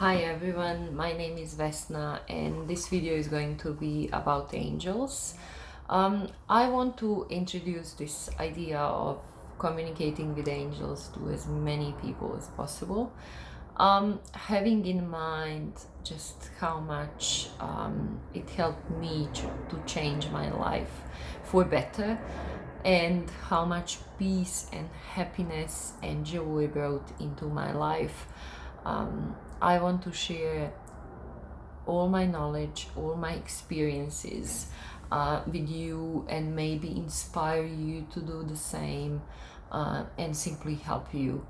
Hi everyone, my name is Vesna and this video is going to be about angels. I want to introduce this idea of communicating with angels to as many people as possible. Having in mind just how much it helped me to change my life for better, and how much peace and happiness and joy brought into my life. I want to share all my knowledge, all my experiences with you, and maybe inspire you to do the same, and simply help you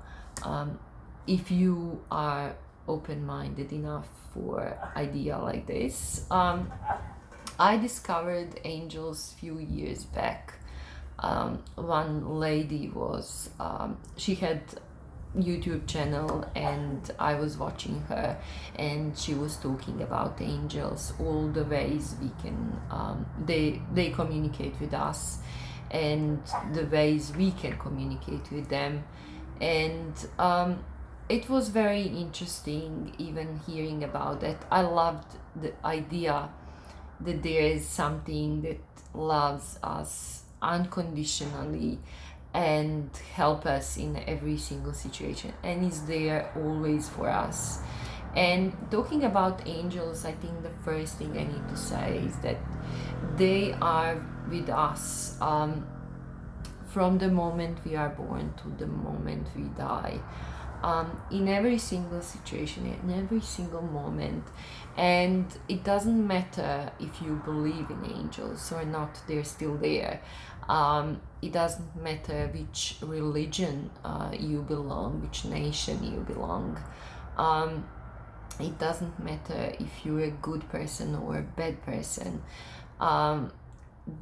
if you are open-minded enough for idea like this. I discovered angels few years back. One lady was she had YouTube channel, and I was watching her, and she was talking about angels, all the ways we can they communicate with us, and the ways we can communicate with them. And it was very interesting even hearing about that. I loved the idea that there is something that loves us unconditionally and help us in every single situation and is there always for us. And talking about angels, I think the first thing I need to say is that they are with us from the moment we are born to the moment we die, in every single situation, in every single moment. And it doesn't matter if you believe in angels or not, they're still there. It doesn't matter which religion you belong, which nation you belong. It doesn't matter if you're a good person or a bad person.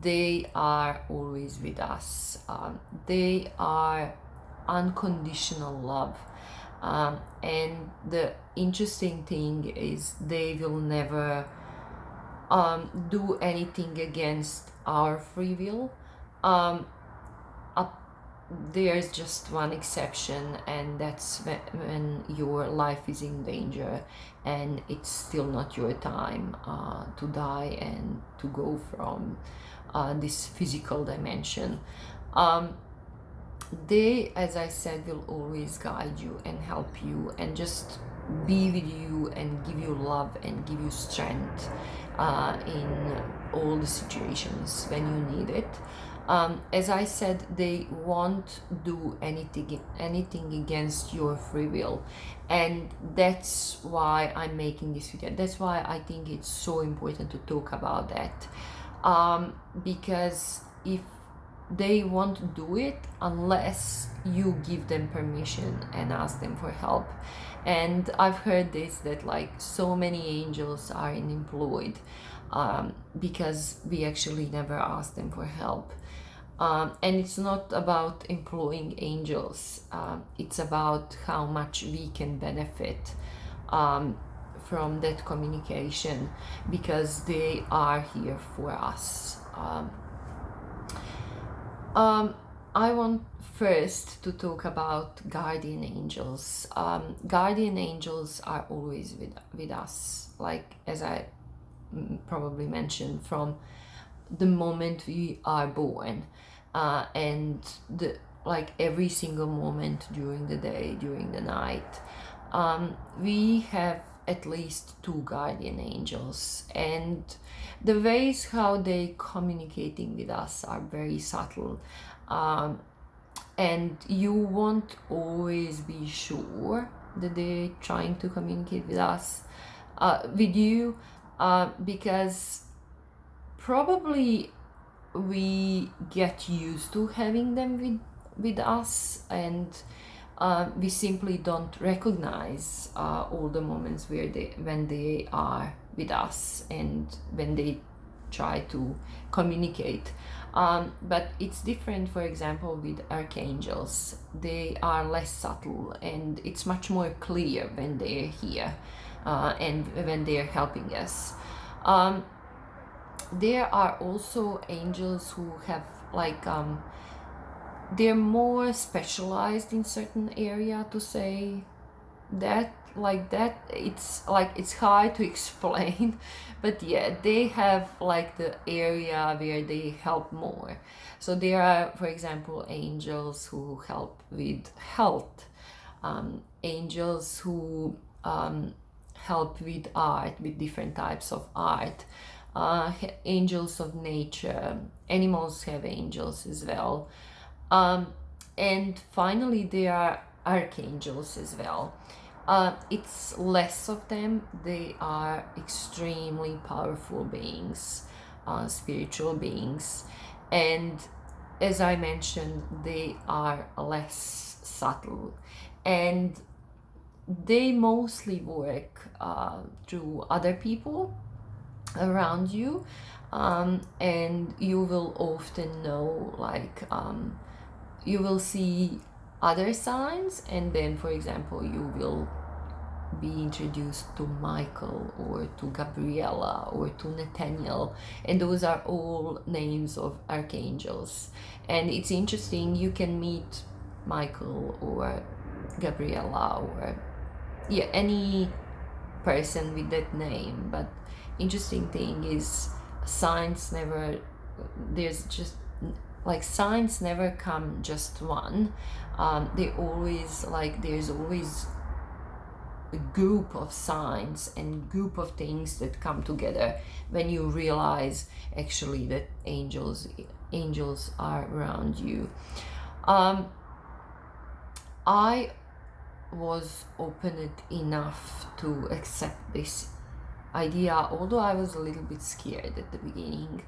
They are always with us. They are unconditional love. And the interesting thing is they will never do anything against our free will. There's just one exception, and that's when your life is in danger and it's still not your time to die and to go from this physical dimension. They, as I said, will always guide you and help you and just be with you and give you love and give you strength in all the situations when you need it. As I said, they won't do anything against your free will, and that's why I'm making this video. That's why I think it's so important to talk about that, because if they won't do it unless you give them permission and ask them for help. And I've heard this, that like so many angels are unemployed because we actually never ask them for help. And it's not about employing angels, it's about how much we can benefit from that communication, because they are here for us. I want first to talk about guardian angels. Guardian angels are always with us, like as I probably mentioned, from the moment we are born, and the like every single moment during the day, during the night. We have at least two guardian angels, and the ways how they communicating with us are very subtle, and you won't always be sure that they're trying to communicate with us, with you, because probably we get used to having them with us, and we simply don't recognize all the moments when they are with us and when they try to communicate. But it's different, for example, with archangels. They are less subtle, and it's much more clear when they're here, and when they're helping us. There are also angels who have like they're more specialized in certain area, to say, that like that it's like it's hard to explain, but yeah, they have like the area where they help more. So there are, for example, angels who help with health, angels who help with art, with different types of art, angels of nature. Animals have angels as well. And finally, there are archangels as well. It's less of them. They are extremely powerful beings, spiritual beings. And as I mentioned, they are less subtle. And they mostly work through other people around you. And you will often know, like, you will see other signs, and then, for example, you will be introduced to Michael or to Gabriella or to Nathaniel, and those are all names of archangels. And it's interesting, you can meet Michael or Gabriella or yeah, any person with that name, but interesting thing is signs never, there's just like signs never come just one. They always, like, there's always a group of signs and group of things that come together when you realize actually that angels are around you. I was open enough to accept this idea, although I was a little bit scared at the beginning.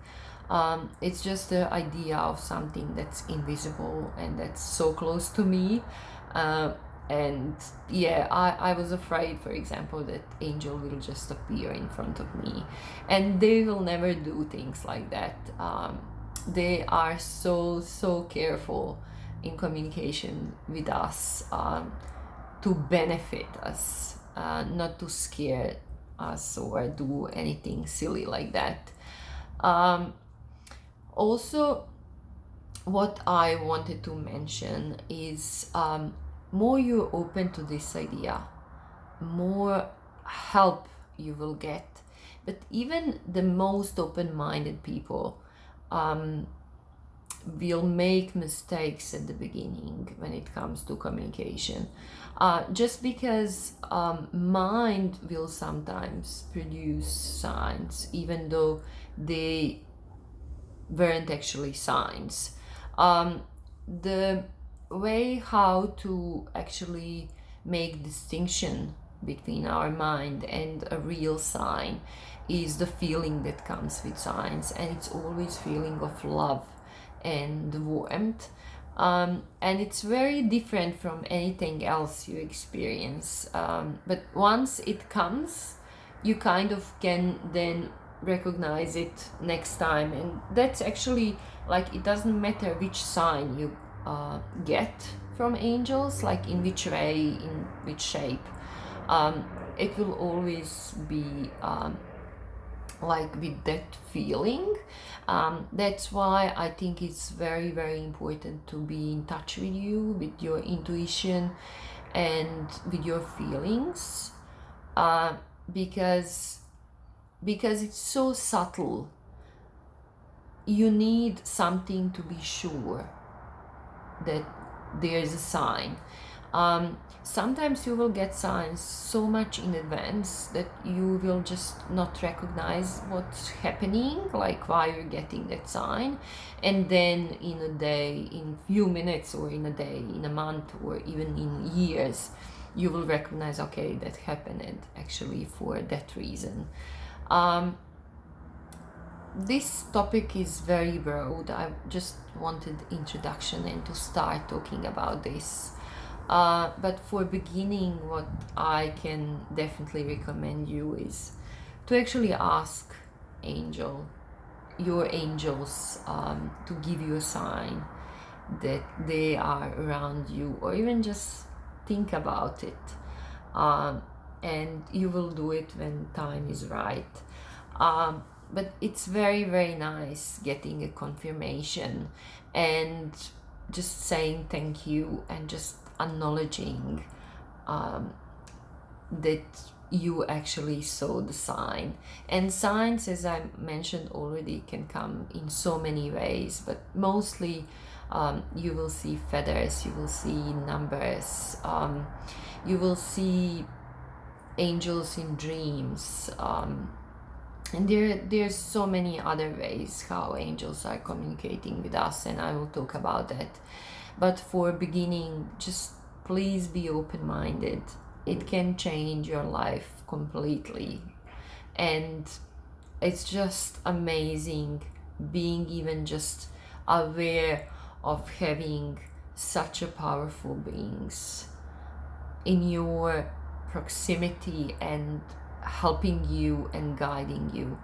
It's just the idea of something that's invisible and that's so close to me. And yeah, I was afraid, for example, that angel will just appear in front of me, and they will never do things like that. They are so careful in communication with us, to benefit us, not to scare us or do anything silly like that. Also, what I wanted to mention is, more you're open to this idea, more help you will get. But even the most open-minded people will make mistakes at the beginning when it comes to communication, just because mind will sometimes produce signs even though they weren't actually signs. The way how to actually make distinction between our mind and a real sign is the feeling that comes with signs, and it's always feeling of love and warmth. And it's very different from anything else you experience. But once it comes, you kind of can then recognize it next time, and that's actually, like, it doesn't matter which sign you get from angels, like in which way, in which shape. It will always be like with that feeling. That's why I think it's very important to be in touch with you, with your intuition and with your feelings, because it's so subtle. You need something to be sure that there's a sign. Sometimes you will get signs so much in advance that you will just not recognize what's happening, like why you're getting that sign. And then in a day, in few minutes, or in a day, in a month, or even in years, you will recognize, okay, that happened actually for that reason. This topic is very broad. I just wanted introduction and to start talking about this. But for beginning, what I can definitely recommend you is to actually ask your angels, to give you a sign that they are around you, or even just think about it. And you will do it when time is right. But it's very nice getting a confirmation and just saying thank you and just acknowledging that you actually saw the sign. And signs, as I mentioned already, can come in so many ways, but mostly you will see feathers, you will see numbers, you will see angels in dreams, and there's so many other ways how angels are communicating with us, and I will talk about that. But for beginning, just please be open-minded. It can change your life completely, and it's just amazing being even just aware of having such a powerful beings in your proximity and helping you and guiding you.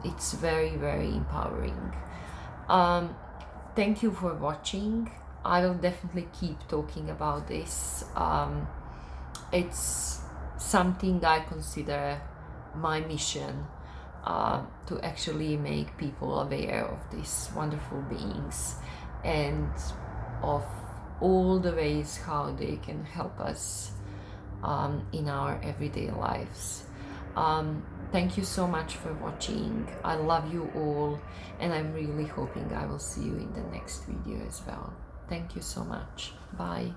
It's very, very empowering. Thank you for watching. I will definitely keep talking about this. It's something I consider my mission, to actually make people aware of these wonderful beings and of all the ways how they can help us in our everyday lives. Thank you so much for watching. I love you all, and I'm really hoping I will see you in the next video as well. Thank you so much. Bye.